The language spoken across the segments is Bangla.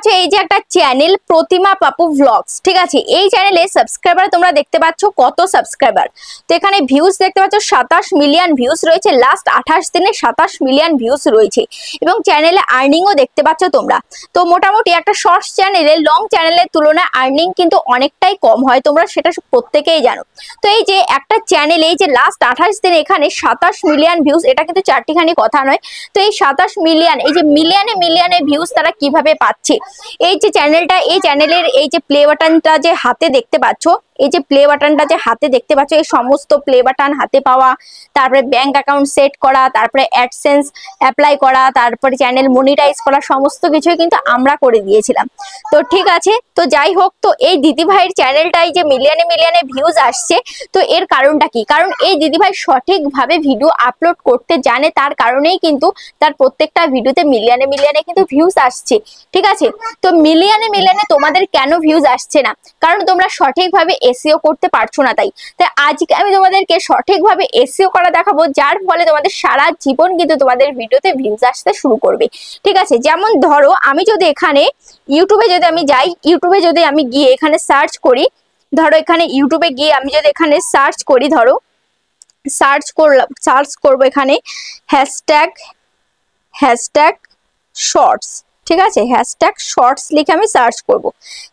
পাচ্ছ এই যে একটা চ্যানেল প্রতিমা পাপু ব্লগস, ঠিক আছে। এই চ্যানেলে সাবস্ক্রাইবার তোমরা দেখতে পাচ্ছ কত সাবস্ক্রাইবার। তো এখানে ভিউজ দেখতে পাচ্ছ 27 মিলিয়ন ভিউজ রয়েছে, লাস্ট 28 দিনে 27 মিলিয়ন ভিউজ রয়েছে। এবং চ্যানেলে আর্নিংও দেখতে পাচ্ছ তোমরা। তো মোটামুটি একটা শর্টস চ্যানেলে লং চ্যানেলের তুলনায় আর্নিং কিন্তু অনেকটাই কম হয়, তোমরা সেটা প্রত্যেকেই জানো। তো এই যে একটা চ্যানেলে এই যে লাস্ট 28 দিনে এখানে 27 মিলিয়ন ভিউজ, এটা কিন্তু চারটিখানি কথা নয়। তো এই 27 মিলিয়ন, এই যে মিলিয়নে মিলিয়নে ভিউজ তারা কিভাবে পাচ্ছে, এই যে চ্যানেলটা, এই চ্যানেলের এই যে প্লে বাটনটা যে হাতে দেখতে পাচ্ছ, এই যে প্লে বাটনটা যে হাতে দেখতে পাচ্ছ, এই সমস্ত প্লে বাটন হাতে পাওয়া, তারপরে ব্যাংক অ্যাকাউন্ট সেট করা, তারপরে অ্যাডসেন্স অ্যাপ্লাই করা, তারপরে চ্যানেল মনিটাইজ করা, সমস্ত কিছুই কিন্তু আমরা করে দিয়েছিলাম। তো ঠিক আছে, তো যাই হোক, তো এই দিদিভাইয়ের চ্যানেলটাই যে মিলিয়নে মিলিয়নে ভিউজ আসছে, তো এর কারণটা কি? কারণ এই দিদিভাই সঠিকভাবে ভিডিও আপলোড করতে জানে, তার কারণেই কিন্তু তার প্রত্যেকটা ভিডিওতে মিলিয়নে মিলিয়নে কিন্তু ভিউজ আসছে, ঠিক আছে। তো মিলিয়নে মিলিয়নে তোমাদের কেন ভিউজ আসছে না? কারণ তোমরা সঠিকভাবে এসইও করতে পারছো না। তাই আজকে আমি তোমাদেরকে সঠিকভাবে এসইও করা দেখাবো, যার ফলে তোমাদের সারা জীবন কিন্তু তোমাদের ভিডিওতে ভিউজ আসতে শুরু করবে, ঠিক আছে। যেমন ধরো আমি যদি এখানে ইউটিউবে যদি আমি যাই, ইউটিউবে যদি আমি গিয়ে এখানে সার্চ করি, ধরো এখানে ইউটিউবে গিয়ে আমি যদি এখানে সার্চ করি, ধরো সার্চ করবো এখানে হ্যাশট্যাগ শর্টস, ঠিক আছে। হ্যাশট্যাগ শর্টস লিখে আমি সার্চ করব।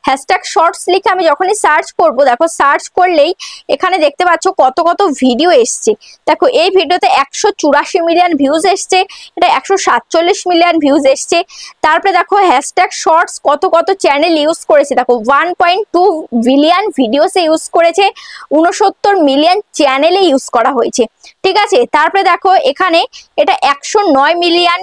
হ্যাশট্যাগ শর্টস লিখে আমি যখনই সার্চ করব, দেখো সার্চ করলেই এখানে দেখতে পাচ্ছ কত কত ভিডিও এসছে। দেখো এই ভিডিওতে 184 মিলিয়ন ভিউজ এসছে, এটা 147 মিলিয়ন ভিউজ এসছে। তারপরে দেখো হ্যাশট্যাগ শর্টস কত কত চ্যানেল ইউজ করেছে, দেখো 1.2 বিলিয়ন ভিডিওসে ইউজ করেছে, 69 মিলিয়ন চ্যানেলে ইউজ করা হয়েছে, ঠিক আছে। তারপরে দেখো এখানে এটা 109 মিলিয়ন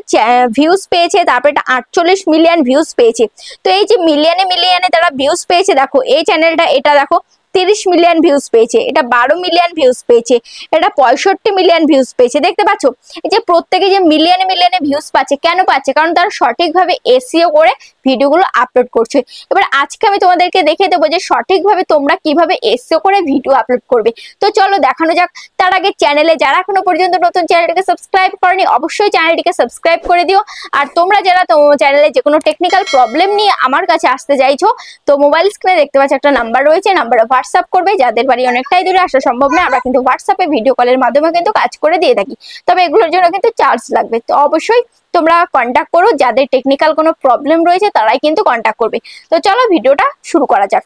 ভিউজ পেয়েছে, তারপরে এটা 48 মিলিয়ন ভিউজ পেয়েছে। তো এই যে মিলিয়নে মিলিয়নে তারা ভিউজ পেয়েছে, দেখো এই চ্যানেলটা, এটা দেখো 30 মিলিয়ন ভিউজ পেয়েছে, এটা 12 মিলিয়ন ভিউজ পেয়েছে, এটা 65 মিলিয়ন ভিউজ পেয়েছে। দেখতে পাচ্ছ এই যে প্রত্যেকে যে মিলিয়নে মিলিয়নে ভিউজ পাচ্ছে, কেন পাচ্ছে? কারণ তারা সঠিকভাবে এসইও করে ভিডিওগুলো আপলোড করছে। এবার আজকে আমি তোমাদেরকে দেখিয়ে দেবো যে সঠিকভাবে তোমরা কিভাবে এসইও করে ভিডিও আপলোড করবে। তো চলো দেখানো যাক। তার আগে চ্যানেলে যারা এখনো পর্যন্ত নতুন, চ্যানেলটিকে সাবস্ক্রাইব করনি, অবশ্যই চ্যানেলটিকে সাবস্ক্রাইব করে দিও। আর তোমরা যারা চ্যানেলে যে কোনো টেকনিক্যাল প্রবলেম নিয়ে আমার কাছে আসতে চাইছো, তো মোবাইল স্ক্রিনে দেখতে পাচ্ছ একটা নাম্বার রয়েছে, নাম্বারে হোয়াটসঅ্যাপ করবে। যাদের বাড়ি অনেকটাই দূরে আসা সম্ভব নয়, আমরা কিন্তু হোয়াটসঅ্যাপে ভিডিও কলের মাধ্যমে কিন্তু কাজ করে দিয়ে থাকি, তবে এগুলোর জন্য কিন্তু চার্জ লাগবে। তো অবশ্যই তোমরা কন্ট্যাক্ট করো, যাদের টেকনিক্যাল কোনো প্রবলেম রয়েছে তারাই কিন্তু কন্ট্যাক্ট করবে। তো চলো ভিডিওটা শুরু করা যাক।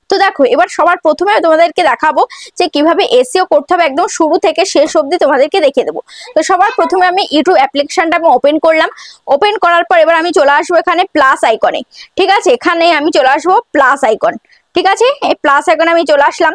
তো দেখো এবার সবার প্রথমে তোমাদেরকে দেখাবো যে কিভাবে এসইও করতে হবে, একদম শুরু থেকে শেষ অবধি তোমাদেরকে দেখিয়ে দেবো। তো সবার প্রথমে আমি ইউটিউব অ্যাপ্লিকেশনটা আমি ওপেন করলাম। ওপেন করার পর এবার আমি চলে আসবো এখানে প্লাস আইকনে, ঠিক আছে। এখানে আমি চলে আসবো প্লাস আইকন, ঠিক আছে। এই প্লাস আইকনে আমি চলে আসলাম।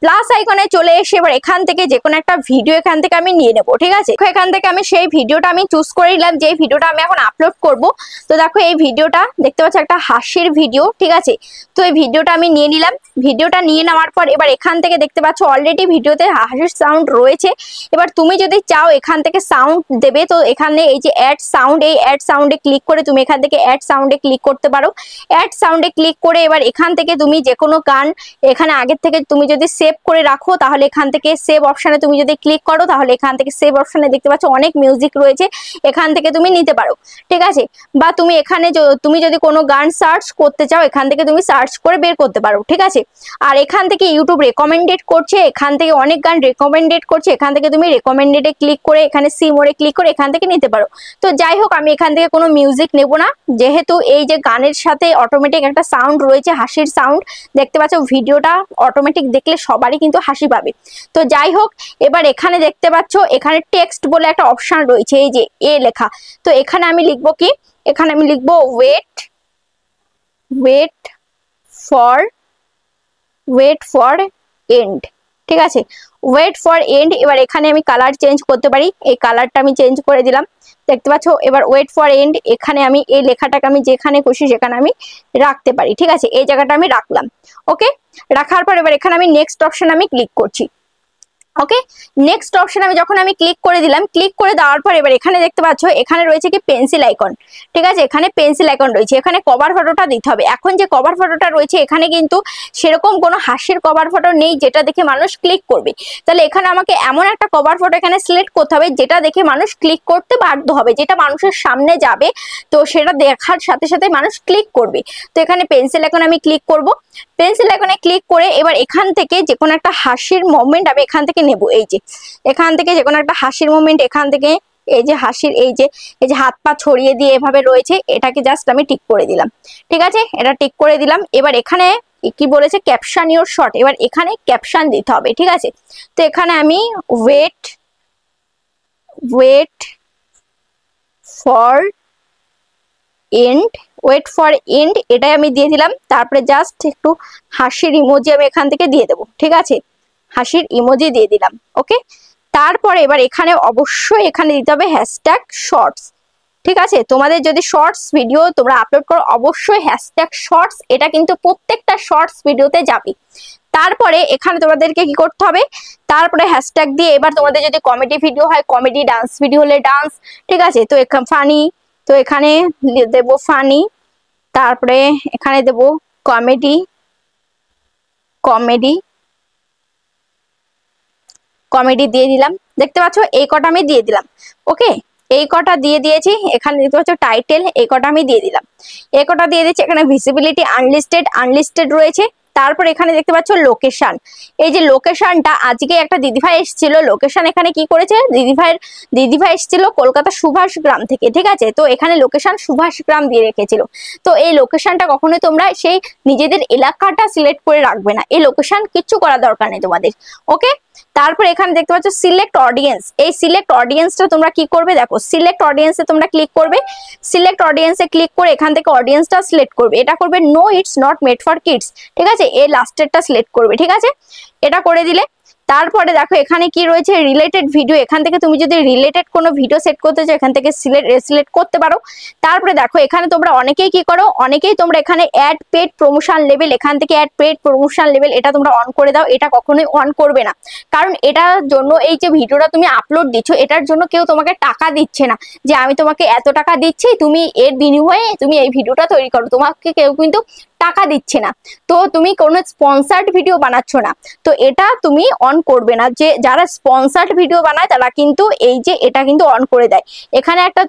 প্লাস আইকনে চলে এসে এবার এখান থেকে যে কোনো একটা ভিডিও এখান থেকে আমি নিয়ে নেবো, ঠিক আছে। এখান থেকে আমি সেই ভিডিওটা আমি চুজ করে নিলাম, যে ভিডিওটা আমি এখন আপলোড করব। তো দেখো এই ভিডিওটা দেখতে পাচ্ছ একটা হাসির ভিডিও, ঠিক আছে। তো এই ভিডিওটা আমি নিয়ে নিলাম। ভিডিওটা নিয়ে নেওয়ার পর এবার এখান থেকে দেখতে পাচ্ছ অলরেডি ভিডিওতে হাসির সাউন্ড রয়েছে। এবার তুমি যদি চাও এখান থেকে সাউন্ড দেবে, তো এখানে এই যে অ্যাড সাউন্ড, এই অ্যাড সাউন্ডে ক্লিক করে তুমি এখান থেকে অ্যাড সাউন্ডে ক্লিক করতে পারো। অ্যাড সাউন্ডে ক্লিক করে এবার এখান থেকে তুমি যে কোনো গান এখানে আগের থেকে তুমি যদি সেভ করে রাখো, তাহলে এখান থেকে সেভ অপশনে তুমি যদি ক্লিক করো, তাহলে এখান থেকে সেভ অপশনে দেখতে পাচ্ছ অনেক মিউজিক রয়েছে, এখান থেকে তুমি নিতে পারো, ঠিক আছে। বা তুমি এখানে তুমি যদি কোনো গান সার্চ করতে চাও, এখান থেকে তুমি সার্চ করে বের করতে পারো, ঠিক আছে। আর এখান থেকে ইউটিউব রেকমেন্ডেড করছে, এখান থেকে অনেক গান রেকমেন্ডেড করছে, এখান থেকে তুমি রেকমেন্ডেডে ক্লিক করে এখানে সি মোড়ে ক্লিক করে এখান থেকে নিতে পারো। তো যাই হোক, আমি এখান থেকে কোনো মিউজিক নেব না, যেহেতু এই যে গানের সাথে অটোমেটিক একটা সাউন্ড রয়েছে, হাসির সাউন্ড দেখতে পাচ্ছ, ভিডিওটা অটোমেটিক দেখলে সবারই কিন্তু হাসি পাবে। তো যাই হোক, এবার এখানে দেখতে পাচ্ছ এখানে টেক্সট বলে একটা অপশন রয়েছে, এই যে এ লেখা। তো এখানে আমি লিখবো কি, এখানে আমি লিখবো ওয়েট ফর এন্ড, ঠিক আছে। Wait for end. এবার এখানে আমি কালার চেঞ্জ করতে পারি, এই কালারটা আমি চেঞ্জ করে দিলাম, দেখতে পাচ্ছ। এবার ওয়েট ফর এন্ড, এখানে আমি এই লেখাটাকে আমি যেখানে খুশি সেখানে আমি রাখতে পারি, ঠিক আছে। এই জায়গাটা আমি রাখলাম, ওকে। রাখার পর এবার এখানে আমি নেক্সট অপশন আমি ক্লিক করছি। ওকে, নেক্সট অপশন আমি যখন আমি ক্লিক করে দিলাম, ক্লিক করে দেওয়ার পর এবার এখানে দেখতে পাচ্ছ এখানে রয়েছে কি পেন্সিল আইকন, ঠিক আছে, এখানে পেন্সিল আইকন রয়েছে, এখানে কভার ফটোটা দিতে হবে। এখন যে কভার ফটোটা রয়েছে এখানে কিন্তু সেরকম কোনো হাসির কভার ফটো নেই যেটা দেখে মানুষ ক্লিক করবে, তাহলে এখানে আমাকে এমন একটা কভার ফটো এখানে সিলেক্ট করতে হবে যেটা দেখে মানুষ ক্লিক করতে বাধ্য হবে, যেটা মানুষের সামনে যাবে তো সেটা দেখার সাথে সাথে মানুষ ক্লিক করবে। তো এখানে পেন্সিল আইকন আমি ক্লিক করব, পেন্সিল আইকনে ক্লিক করে এবার এখান থেকে যে কোনো একটা হাসির মোমেন্ট আমি এখান থেকে নেব, এই যে এখান থেকে যে কোনো একটা হাসির মোমেন্ট এখান থেকে, এই যে হাসির এই যে হাত পা ছড়িয়ে দিয়ে এভাবে রয়েছে এটাকে জাস্ট আমি টিক করে দিলাম, ঠিক আছে, এটা টিক করে দিলাম। এবার এখানে কি বলেছে ক্যাপশন ইওর শট, এবার এখানে ক্যাপশন দিতে হবে, ঠিক আছে। তো এখানে আমি ওয়েট ফর এন্ড এটাই আমি দিয়ে দিলাম। তারপরে জাস্ট একটু হাসির ইমোজি আমি এখান থেকে দিয়ে দেবো, ঠিক আছে, হাসির ইমোজি দিয়ে দিলাম। ওকে, তারপরে এবার এখানে অবশ্যই এখানে দিতে হবে হ্যাশট্যাগ শর্টস, ঠিক আছে। তোমাদের যদি শর্টস ভিডিও তোমরা আপলোড করো অবশ্যই হ্যাশট্যাগ শর্টস, এটা কিন্তু প্রত্যেকটা শর্টস ভিডিওতে যাবে। তারপরে এখানে তোমাদেরকে কি করতে হবে, তারপরে হ্যাশট্যাগ দিয়ে এবার তোমাদের যদি কমেডি ভিডিও হয় কমেডি, ডান্স ভিডিও হলে ডান্স, ঠিক আছে, তো ফানি, তো এখানে দেব ফানি, তারপরে এখানে দেব কমেডি দিয়ে দিলাম, দেখতে পাচ্ছ এই কটা আমি দিয়ে দিলাম। ওকে, এই কটা দিয়ে দিয়েছি, এখানে দেখতে পাচ্ছ টাইটেল, এই কটা আমি দিয়ে দিলাম, এই কটা দিয়ে দিচ্ছি। এখানে ভিজিবিলিটি আনলিস্টেড রয়েছে। তারপর এখানে দেখতে পাচ্ছ লোকেশন, এই যে লোকেশনটা আজকে একটা দিদিভাই এসেছিল, লোকেশন এখানে কি করেছে দিদিভাই এসেছিল কলকাতা সুভাষ গ্রাম থেকে, ঠিক আছে, তো এখানে লোকেশন সুভাষ গ্রাম দিয়ে রেখেছিল। তো এই লোকেশনটা কখনোই তোমরা সেই নিজেদের এলাকাটা সিলেক্ট করে রাখবে না, এই লোকেশন কিচ্ছু করার দরকার নেই তোমাদের। ওকে, তারপর এখানে দেখতে পাচ্ছ সিলেক্ট অডিয়েন্স, এই সিলেক্ট অডিয়েন্সটা তোমরা কি করবে, দেখো সিলেক্ট অডিয়েন্সে তোমরা ক্লিক করবে, সিলেক্ট অডিয়েন্সে ক্লিক করে এখান থেকে অডিয়েন্সটা সিলেক্ট করবে, এটা করবে no it's not made for kids, ঠিক আছে, এই লাস্টেরটা সিলেক্ট করবে, ঠিক আছে, এটা করে দিলে। তারপরে দেখো এখানে কি রয়েছে রিলেটেড ভিডিও, এখান থেকে তুমি যদি রিলেটেড কোনো ভিডিও সেট করতে চাও এখান থেকে সিলেক্ট করতে পারো। তারপরে দেখো এখানে তোমরা অনেকেই কি করো, অনেকেই তোমরা এখানে অ্যাড পেড প্রমোশন লেভেল, এখান থেকে অ্যাড পেড প্রমোশন লেভেল এটা তোমরা অন করে দাও, এটা কখনোই অন করবে না, কারণ এটার জন্য এই যে ভিডিওটা তুমি আপলোড দিচ্ছ এটার জন্য কেউ তোমাকে টাকা দিচ্ছে না, যে আমি তোমাকে এত টাকা দিচ্ছি তুমি এর বিনিময়ে তুমি এই ভিডিওটা তৈরি করো, তোমাকে কেউ কিন্তু টাকা দিচ্ছে না, তো তুমি কোনো স্পন্সার্ড ভিডিও বানাচ্ছ না, তো এটা তুমি অন করবে না। যে যারা স্পন্সার্ড ভিডিও বানায় তারা কিন্তু এই যে এটা কিন্তু অন করে দেয়। এখানে একটা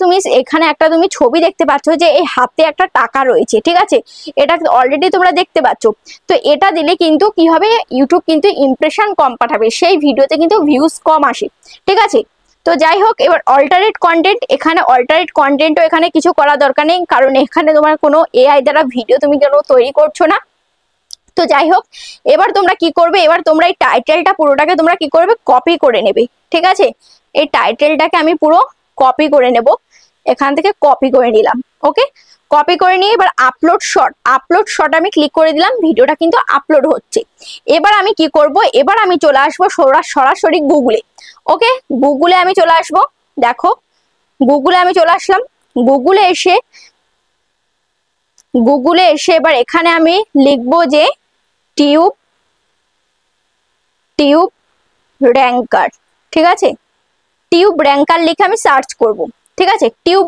তুমি ছবি দেখতে পাচ্ছ যে এই হাতে একটা টাকা রয়েছে, ঠিক আছে, এটা অলরেডি তোমরা দেখতে পাচ্ছ। তো এটা দিলে কিন্তু কি হবে, ইউটিউব কিন্তু ইমপ্রেশন কম পাঠাবে, সেই ভিডিওতে কিন্তু ভিউজ কম আসে, ঠিক আছে। তো যাই হোক, এবার অল্টারেট কন্টেন্ট, এখানে অল্টারেট কন্টেন্টও এখানে কিছু করা দরকার নেই, কারণ এখানে তোমার কোনো এআই দ্বারা ভিডিও তুমি কেন তৈরি করছো না। তো যাই হোক, এবার তোমরা কি করবে, এবার তোমরা এই টাইটেলটা পুরোটাকে তোমরা কি করবে, কপি করে নেবে, ঠিক আছে, এই টাইটেলটাকে আমি পুরো কপি করে নেব, এখান থেকে কপি করে নিলাম। ওকে, কপি করে নিয়ে এবার আপলোড শট আমি ক্লিক করে দিলাম, ভিডিওটা কিন্তু আপলোড হচ্ছে। এবার আমি কি করব, এবার আমি চলে আসবো সরাসরি গুগলে। ওকে, গুগলে আমি চলে আসবো, দেখো গুগলে আমি চলে আসলাম, গুগলে এসে এবার এখানে আমি লিখবো যে টিউব র্যাঙ্কার, ঠিক আছে, টিউব র্যাঙ্কার লিখে আমি সার্চ করব, ঠিক আছে, টিউব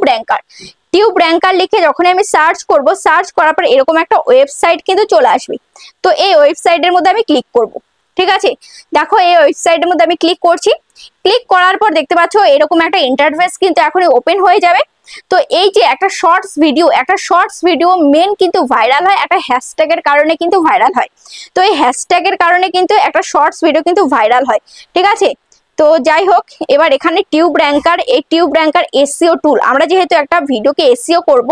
র্যাঙ্কার লিখে যখন আমি সার্চ করব, সার্চ করার পর এরকম একটা ওয়েবসাইট কিন্তু চলে আসবে। তো এই ওয়েবসাইটের মধ্যে আমি ক্লিক করব, ঠিক আছে, দেখো এই ওয়েবসাইটের মধ্যে আমি ক্লিক করছি, ক্লিক করার পর দেখতে পাচ্ছ এরকম একটা ইন্টারফেস কিন্তু এখনই ওপেন হয়ে যাবে। তো এই যে একটা শর্টস ভিডিও মেন কিন্তু ভাইরাল হয় একটা হ্যাশট্যাগের কারণে কিন্তু ভাইরাল হয়, তো এই হ্যাশট্যাগের কারণে কিন্তু একটা শর্টস ভিডিও কিন্তু ভাইরাল হয়, ঠিক আছে। তো যাই হোক, এবার এখানে টিউব র্যাঙ্কার এসইও টুল, আমরা যেহেতু একটা ভিডিওকে এসইও করব,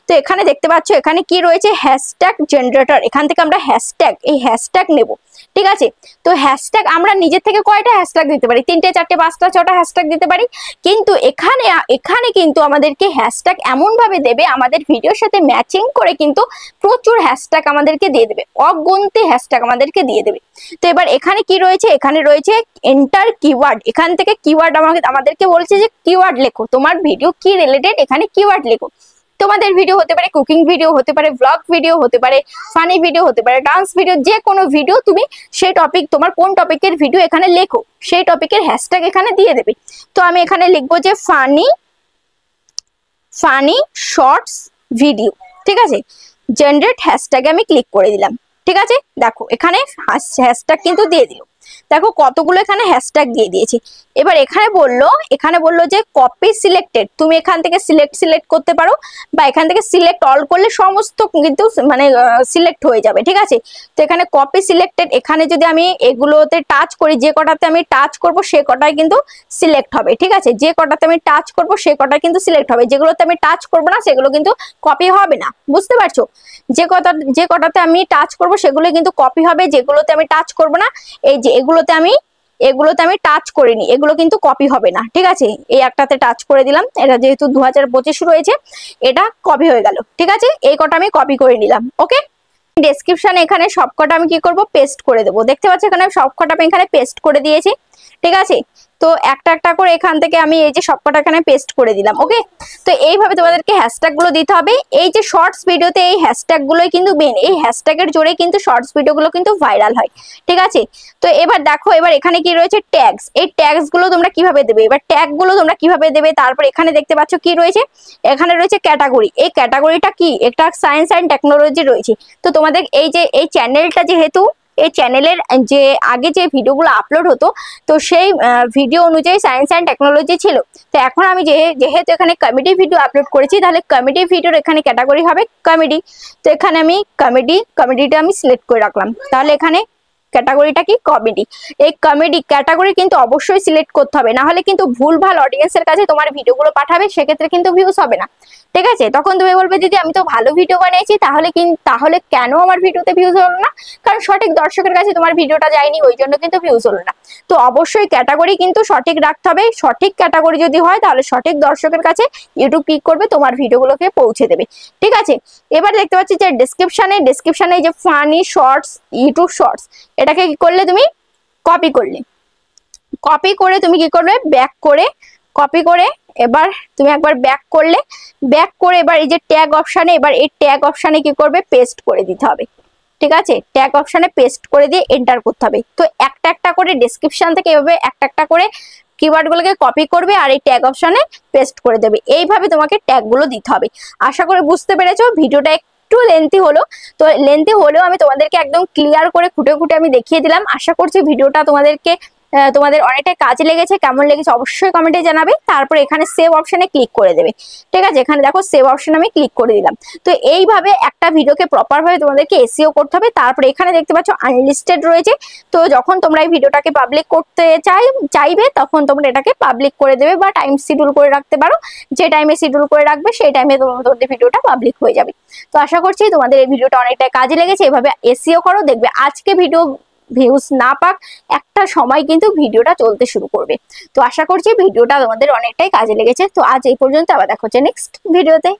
তো এখানে দেখতে পাচ্ছ এখানে কি রয়েছে হ্যাশট্যাগ জেনারেটর, এখান থেকে আমরা হ্যাশট্যাগ নেব, ঠিক আছে। তো হ্যাশট্যাগ আমরা নিজের থেকে কয়টা হ্যাশট্যাগ দিতে পারি, 3টে 4টে 5টা 6টা হ্যাশট্যাগ দিতে পারি, কিন্তু এখানে কিন্তু আমাদেরকে হ্যাশট্যাগ এমন ভাবে দেবে আমাদের ভিডিওর সাথে ম্যাচিং করে, কিন্তু প্রচুর হ্যাশট্যাগ আমাদেরকে দিয়ে দেবে, অগন্তি হ্যাশট্যাগ আমাদেরকে দিয়ে দেবে। তো এবার এখানে কি রয়েছে, এখানে রয়েছে এন্টার কিওয়ার্ড, এখান থেকে কিওয়ার্ড আমাদেরকে বলছে যে কিওয়ার্ড লেখো, তোমার ভিডিও কি রিলেটেড এখানে কিওয়ার্ড লেখো। তোমাদের ভিডিও হতে পারে, কুকিং ভিডিও হতে পারে, ব্লগ ভিডিও হতে পারে, ফানি ভিডিও হতে পারে, ডান্স ভিডিও, যে কোনো ভিডিও তুমি সেই টপিক, তোমার কোন টপিকের ভিডিও এখানে লেখো, সেই টপিকের হ্যাশট্যাগ এখানে দিয়ে দেবে। তো আমি এখানে লিখবো যে ফানি শর্টস ভিডিও, ঠিক আছে। জেনারেট হ্যাশট্যাগে আমি ক্লিক করে দিলাম, ঠিক আছে। দেখো এখানে হ্যাশট্যাগ কিন্তু দিয়ে দিল, দেখো কতগুলো এখানে হ্যাশট্যাগ দিয়ে দিয়েছি। এবার এখানে বললো যে কপি সিলেক্টেড, তুমি এখান থেকে সিলেক্ট করতে পারো, বা এখান থেকে সিলেক্ট অল করলে সমস্ত কিন্তু মানে সিলেক্ট হয়ে যাবে, ঠিক আছে। তো এখানে কপি সিলেক্টেড, এখানে যদি আমি এগুলোতে টাচ করি, যে কটাতে আমি টাচ করব সে কটাই কিন্তু সিলেক্ট হবে, ঠিক আছে। যে কটাতে আমি টাচ করব সে কটাই কিন্তু সিলেক্ট হবে, যেগুলোতে আমি টাচ করব না সেগুলো কিন্তু কপি হবে না, বুঝতে পারছো। যে কটাতে আমি টাচ করব সেগুলো কিন্তু কপি হবে, যেগুলোতে আমি টাচ করব না, এই যে এগুলোতে আমি টাচ করিনি, এগুলো কিন্তু কপি হবে না, ঠিক আছে। এই একটাতে টাচ করে দিলাম, এটা যেহেতু 2025 রয়েছে, এটা কপি হয়ে গেল, ঠিক আছে। এই কটা আমি কপি করে নিলাম, ওকে। ডেসক্রিপশনে এখানে সবকটা আমি কি করব, পেস্ট করে দেবো। দেখতে পাচ্ছ এখানে সবকটা আমি এখানে পেস্ট করে দিয়েছি, ঠিক আছে। তো একটা একটা করে এখান থেকে আমি এই যে সবকটা এখানে পেস্ট করে দিলাম, ওকে। তো এইভাবে তোমাদেরকে হ্যাশট্যাগ গুলো দিতে হবে। এই যে শর্টস ভিডিওতে এই হ্যাশট্যাগ গুলোই কিন্তু মেন, এই হ্যাশট্যাগের জোরে কিন্তু শর্টস ভিডিও গুলো কিন্তু ভাইরাল হয়, ঠিক আছে। তো এবার দেখো, এবার এখানে কি রয়েছে, ট্যাগস। এই ট্যাগস গুলো তোমরা কিভাবে দেবে, এবার ট্যাগ গুলো তোমরা কিভাবে দেবে। তারপর এখানে দেখতে পাচ্ছ কি রয়েছে, এখানে রয়েছে ক্যাটাগরি। এই ক্যাটাগরিটা কি, একটা সায়েন্স অ্যান্ড টেকনোলজি রয়েছে। তো তোমাদের এই যে এই চ্যানেলটা, যেহেতু এই চ্যানেলের যে আগে যে ভিডিওগুলো আপলোড হতো, তো সেই ভিডিও অনুযায়ী সায়েন্স অ্যান্ড টেকনোলজি ছিল। তো এখন আমি যেহেতু এখানে কমেডি ভিডিও আপলোড করেছি, তাহলে কমেডি ভিডিওর এখানে ক্যাটাগরি হবে কমেডি। তো এখানে আমি কমেডিটা আমি সিলেক্ট করে রাখলাম, তাহলে এখানে ক্যাটাগরিটা কি, কমেডি। এই কমেডি ক্যাটাগরি কিন্তু অবশ্যই সিলেক্ট করতে হবে, না হলে কিন্তু ভুলভাল অডিয়েন্সের কাছে তোমার ভিডিওগুলো পাঠাবে, সেক্ষেত্রে কিন্তু ভিউজ হবে না, ঠিক আছে। তখন তুমি বলবে দিদি আমি তো ভালো ভিডিও বানিয়েছি, তাহলে কেন আমার ভিডিওতে ভিউজ হলো না, কারণ সঠিক দর্শকের কাছে তোমার ভিডিওটা যায়নি, ওই জন্য কিন্তু ভিউজ হলো না। তো অবশ্যই ক্যাটাগরি কিন্তু সঠিক রাখতে হবে, সঠিক ক্যাটাগরি যদি হয় তাহলে সঠিক দর্শকের কাছে ইউটিউব কি করবে, তোমার ভিডিওগুলোকে পৌঁছে দেবে, ঠিক আছে। এবার দেখতে পাচ্ছি যে ডেসক্রিপশনে যে ফানি শর্টস, ইউটিউব শর্টস, এটাকে কি করলে তুমি কপি করে তুমি কি করবে, ব্যাক করে কপি করে, এবার তুমি একবার ব্যাক করে এবার এই যে ট্যাগ অপশানে, এবার এই ট্যাগ অপশানে কি করবে, পেস্ট করে দিতে হবে, ঠিক আছে। ট্যাগ অপশানে পেস্ট করে দিয়ে এন্টার করতে হবে। তো একটা একটা করে ডেসক্রিপশন থেকে এভাবে একটা একটা করে কিওয়ার্ড গুলোকে কপি করবে আর এই ট্যাগ অপশানে পেস্ট করে দেবে। এইভাবে তোমাকে ট্যাগ গুলো দিতে হবে। আশা করি বুঝতে পেরেছো। ভিডিওটা একটু লেন্থি হলো, তো লেন্থি হলেও আমি তোমাদেরকে একদম ক্লিয়ার করে খুঁটে আমি দেখিয়ে দিলাম। আশা করছি ভিডিওটা তোমাদের অনেকটাই কাজে লেগেছে। কেমন লেগেছে অবশ্যই কমেন্টে জানাবে। তারপর এখানে সেভ অপশনে ক্লিক করে দেবে, ঠিক আছে। এখানে দেখো সেভ অপশন আমি ক্লিক করে দিলাম। তো এইভাবে একটা ভিডিওকে প্রপার ভাবে তোমাদেরকে এসইও করতে হবে। তারপরে এখানে দেখতে পাচ্ছ আনলিস্টেড রয়েছে। তো যখন তোমরা এই ভিডিওটাকে পাবলিক করতে চাইবে তখন তোমরা এটাকে পাবলিক করে দেবে, বা টাইম শিডিউল করে রাখতে পারো। যে টাইমে শিডিউল করে রাখবে সেই টাইমে তোমাদের ভিডিওটা পাবলিক হয়ে যাবে। তো আশা করছি তোমাদের এই ভিডিওটা অনেকটাই কাজে লেগেছে। এভাবে এসইও করো, দেখবে আজকে ভিউজ না পাক একটা সময় কিন্তু ভিডিওটা চলতে শুরু করবে। তো আশা করছি ভিডিওটা তোমাদের অনেকটাই কাজে লেগেছে। তো আজ এই পর্যন্ত, আবার দেখা হচ্ছে নেক্সট ভিডিওতে।